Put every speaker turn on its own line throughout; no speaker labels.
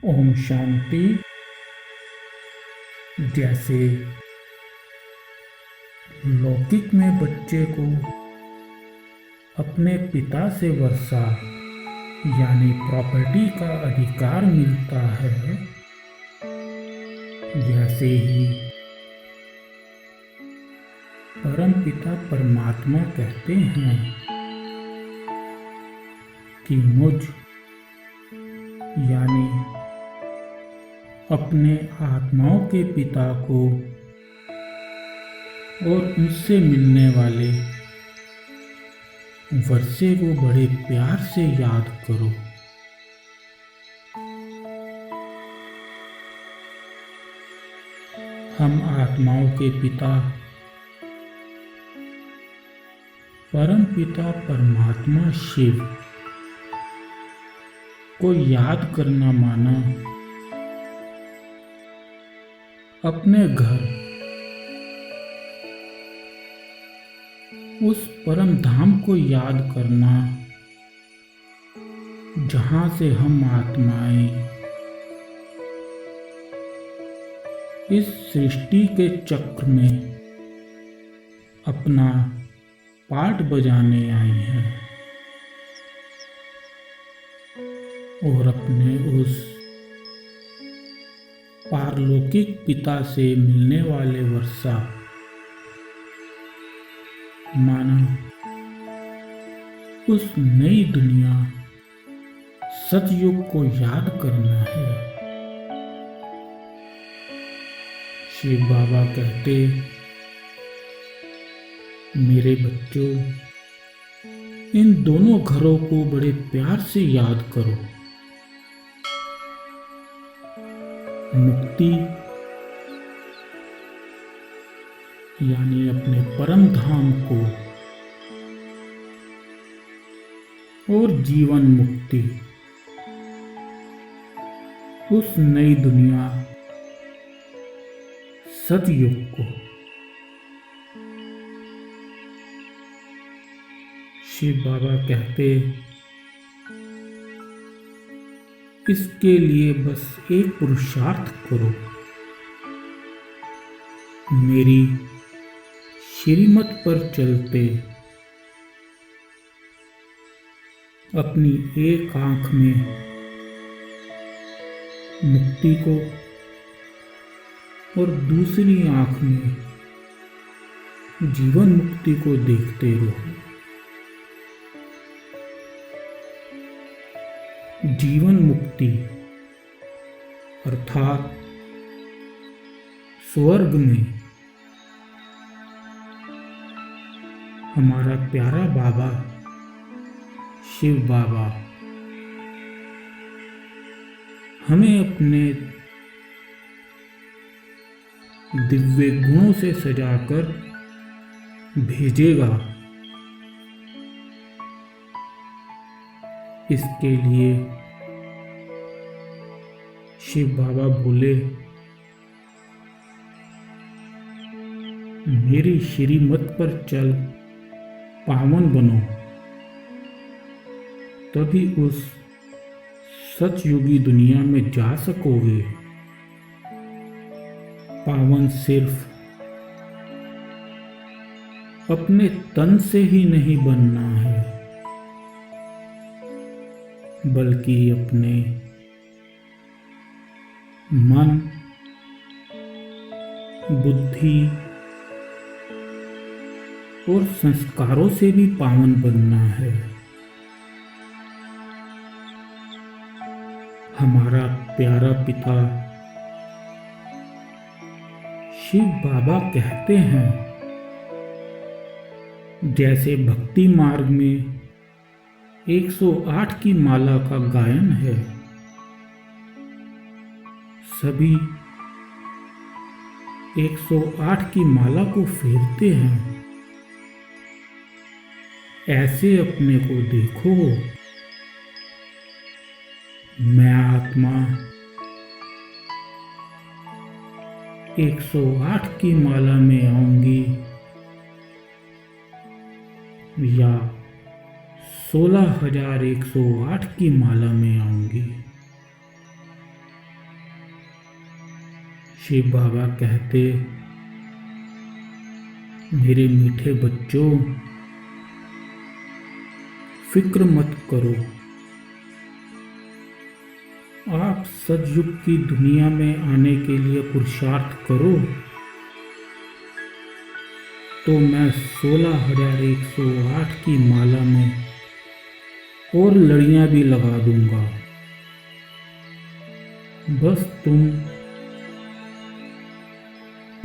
ओम शांति। जैसे लौकिक में बच्चे को अपने पिता से वर्षा यानी प्रॉपर्टी का अधिकार मिलता है, वैसे ही परमपिता परमात्मा कहते हैं कि मुझ यानी अपने आत्माओं के पिता को और उनसे मिलने वाले वर्षे को बड़े प्यार से याद करो। हम आत्माओं के पिता परम पिता परमात्मा शिव को याद करना माना अपने घर उस परम धाम को याद करना जहां से हम आत्माएं इस सृष्टि के चक्र में अपना पार्ट बजाने आई हैं और अपने उस पारलौकिक पिता से मिलने वाले वर्षा माना उस नई दुनिया सतयुग को याद करना है। शिव बाबा कहते, मेरे बच्चों, इन दोनों घरों को बड़े प्यार से याद करो। मुक्ति यानी अपने परम धाम को और जीवन मुक्ति उस नई दुनिया सतयुग को। शिव बाबा कहते, इसके लिए बस एक पुरुषार्थ करो, मेरी श्रीमत पर चलते अपनी एक आंख में मुक्ति को और दूसरी आंख में जीवन मुक्ति को देखते रहो। जीवन मुक्ति अर्थात स्वर्ग में हमारा प्यारा बाबा शिव बाबा हमें अपने दिव्य गुणों से सजाकर भेजेगा। इसके लिए शिव बाबा बोले, मेरी श्रीमत पर चल पावन बनो, तभी उस सतयुगी दुनिया में जा सकोगे। पावन सिर्फ अपने तन से ही नहीं बनना है, बल्कि अपने मन, बुद्धि और संस्कारों से भी पावन बनना है। हमारा प्यारा पिता शिव बाबा कहते हैं, जैसे भक्ति मार्ग में 108 की माला का गायन है, सभी 108 की माला को फेरते हैं। ऐसे अपने को देखो, मैं आत्मा 108 की माला में आऊंगी या 16,108 की माला में आऊंगी। शिव बाबा कहते, मेरे मीठे बच्चों, फिक्र मत करो। आप सतयुग की दुनिया में आने के लिए पुरुषार्थ करो तो मैं 16,108 की माला में और लड़ियां भी लगा दूंगा। बस तुम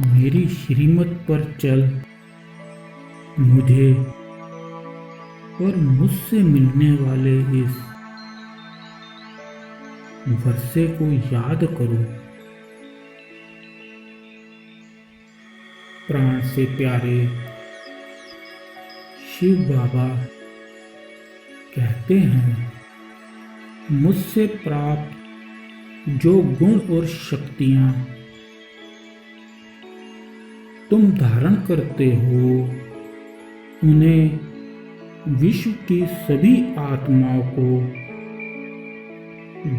मेरी श्रीमत पर चल मुझे और मुझसे मिलने वाले इस वर्षे को याद करो। प्राण से प्यारे शिव बाबा कहते हैं, मुझसे प्राप्त जो गुण और शक्तियां तुम धारण करते हो उन्हें विश्व की सभी आत्माओं को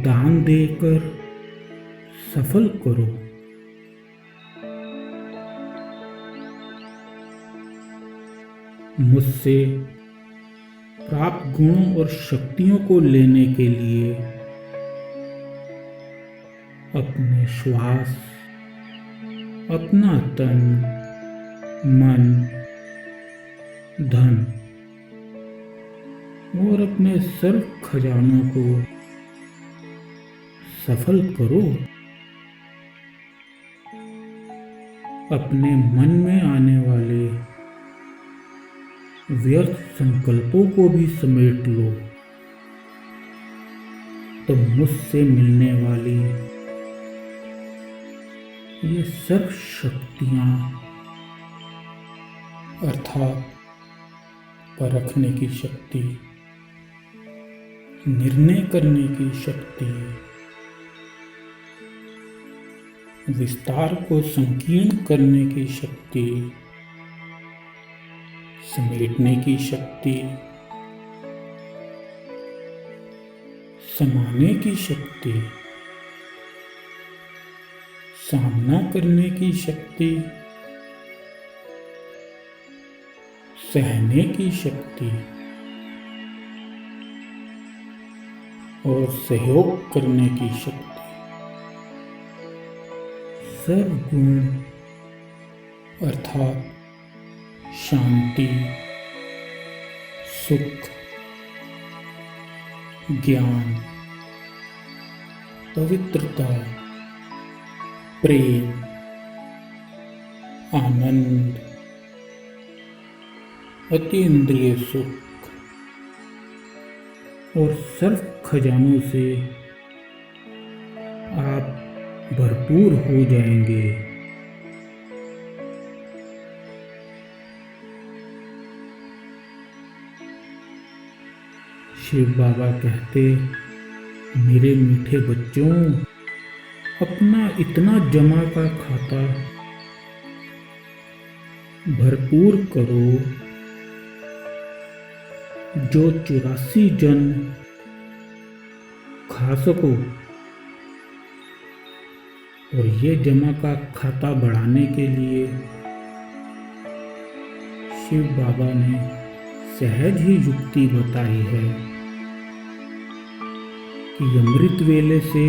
दान देकर सफल करो। मुझसे प्राप्त गुणों और शक्तियों को लेने के लिए अपने श्वास, अपना तन, मन, धन और अपने सर्व खजानों को सफल करो। अपने मन में आने वाले व्यर्थ संकल्पों को भी समेट लो, तो मुझसे मिलने वाली ये सब शक्तियां अर्थात परखने की शक्ति, निर्णय करने की शक्ति, विस्तार को संकीर्ण करने की शक्ति, समेटने की शक्ति, समाने की शक्ति, सामना करने की शक्ति, सहने की शक्ति और सहयोग करने की शक्ति, सर्वगुण अर्थात शांति, सुख, ज्ञान, पवित्रता, प्रेम, आनंद, अतीन्द्रिय सुख और सर्व खजानों से आप भरपूर हो जाएंगे। शिव बाबा कहते, मेरे मीठे बच्चों, अपना इतना जमा का खाता भरपूर करो जो 84 जन्म खा सको। और ये जमा का खाता बढ़ाने के लिए शिव बाबा ने सहज ही युक्ति बताई है कि अमृत वेले से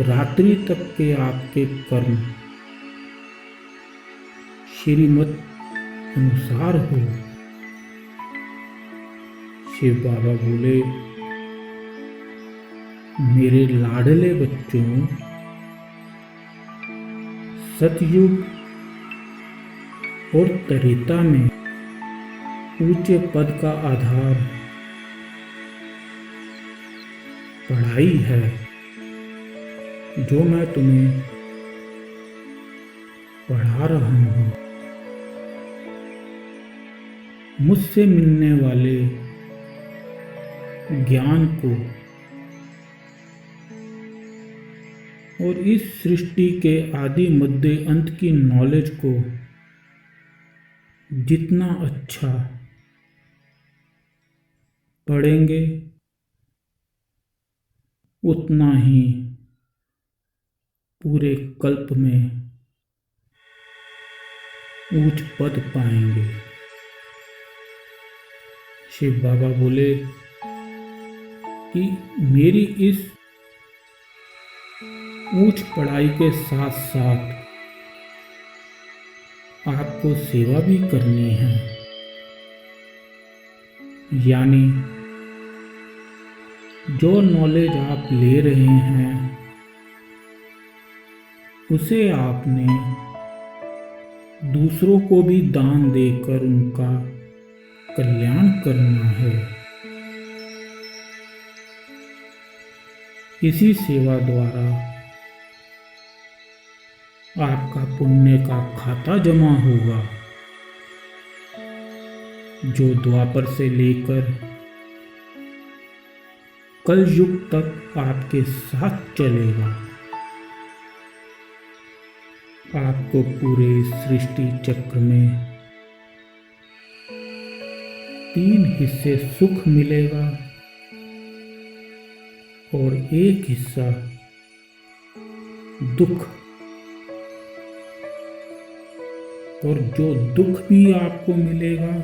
रात्रि तक के आपके कर्म श्रीमत अनुसार हो। शिव बाबा बोले, मेरे लाडले बच्चों, सतयुग और त्रेता में ऊंचे पद का आधार पढ़ाई है जो मैं तुम्हें पढ़ा रहा हूँ। मुझसे मिलने वाले ज्ञान को और इस सृष्टि के आदि मध्य अंत की नॉलेज को जितना अच्छा पढ़ेंगे उतना ही पूरे कल्प में ऊंच पद पाएंगे। शिव बाबा बोले कि मेरी इस ऊंच पढ़ाई के साथ साथ आपको सेवा भी करनी है, यानी जो नॉलेज आप ले रहे हैं उसे आपने दूसरों को भी दान देकर उनका कल्याण करना है। इसी सेवा द्वारा आपका पुण्य का खाता जमा होगा, जो द्वापर से लेकर कल युग तक आपके साथ चलेगा। आपको पूरे सृष्टि चक्र में 3 हिस्से सुख मिलेगा और 1 हिस्सा दुख। और जो दुख भी आपको मिलेगा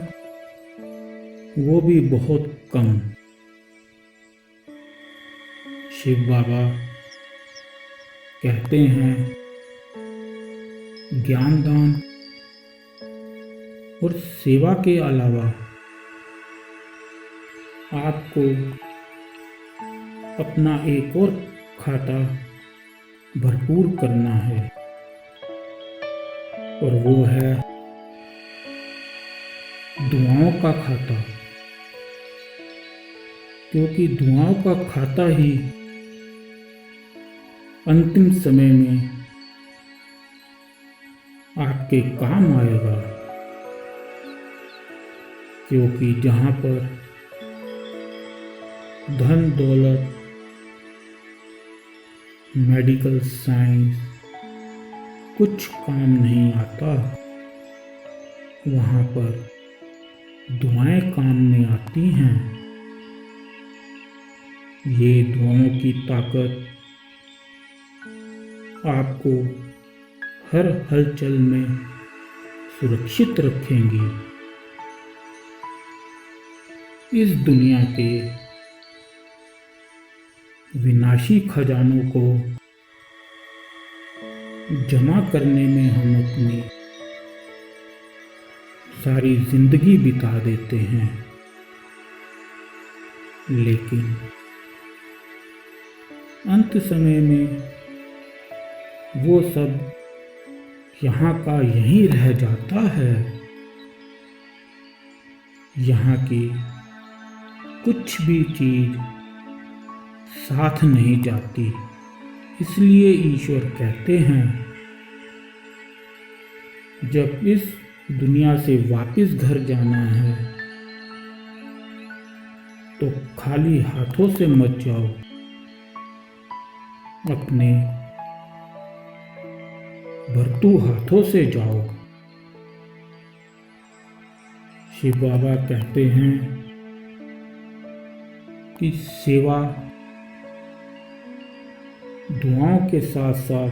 वो भी बहुत कम। शिव बाबा कहते हैं ज्ञान दान और सेवा के अलावा आपको अपना एक और खाता भरपूर करना है, और वो है दुआओं का खाता। क्योंकि दुआओं का खाता ही अंतिम समय में आपके काम आएगा। क्योंकि जहाँ पर धन दौलत, मेडिकल साइंस कुछ काम नहीं आता, वहाँ पर दुआएं काम में आती हैं। ये दुआओं की ताकत आपको हर हलचल में सुरक्षित रखेंगी। इस दुनिया के विनाशी खजानों को जमा करने में हम अपनी सारी जिंदगी बिता देते हैं, लेकिन अंत समय में वो सब यहाँ का यहीं रह जाता है। यहाँ की कुछ भी चीज साथ नहीं जाती। इसलिए ईश्वर कहते हैं जब इस दुनिया से वापस घर जाना है तो खाली हाथों से मत जाओ, अपने भरतू हाथों से जाओ। शिव बाबा कहते हैं कि सेवा दुआओं के साथ साथ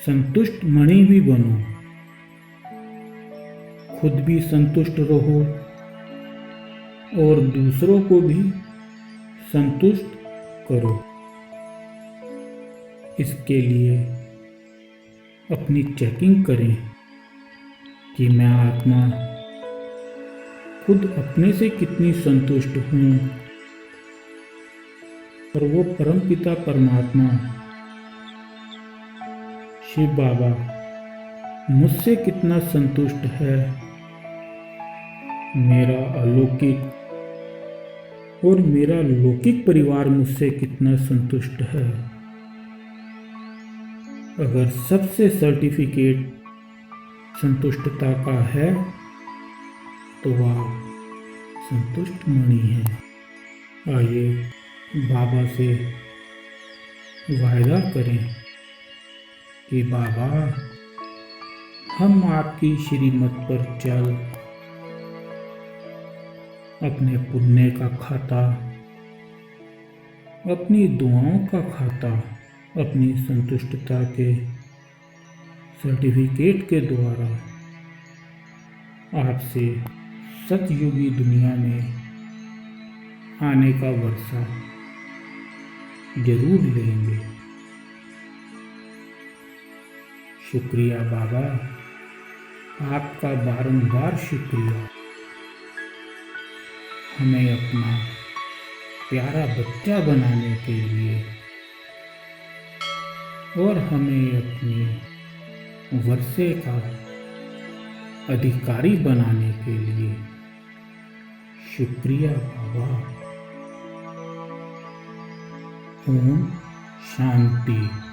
संतुष्ट मणि भी बनो। खुद भी संतुष्ट रहो और दूसरों को भी संतुष्ट करो। इसके लिए अपनी चेकिंग करें कि मैं आत्मा खुद अपने से कितनी संतुष्ट हूँ और वो परमपिता परमात्मा शिव बाबा मुझसे कितना संतुष्ट है। मेरा अलौकिक और मेरा लौकिक परिवार मुझसे कितना संतुष्ट है। अगर सबसे सर्टिफिकेट संतुष्टता का है तो वह संतुष्ट मणि है। आइए बाबा से वायदा करें कि बाबा हम आपकी श्रीमत पर चल अपने पुण्य का खाता, अपनी दुआओं का खाता अपनी संतुष्टता के सर्टिफिकेट के द्वारा आपसे सतयुगी दुनिया में आने का वर्षा जरूर लेंगे। शुक्रिया बाबा, आपका बारंबार शुक्रिया। हमें अपना प्यारा बच्चा बनाने के लिए और हमें अपने वर्षे का अधिकारी बनाने के लिए शुक्रिया बाबा। ओम शांति।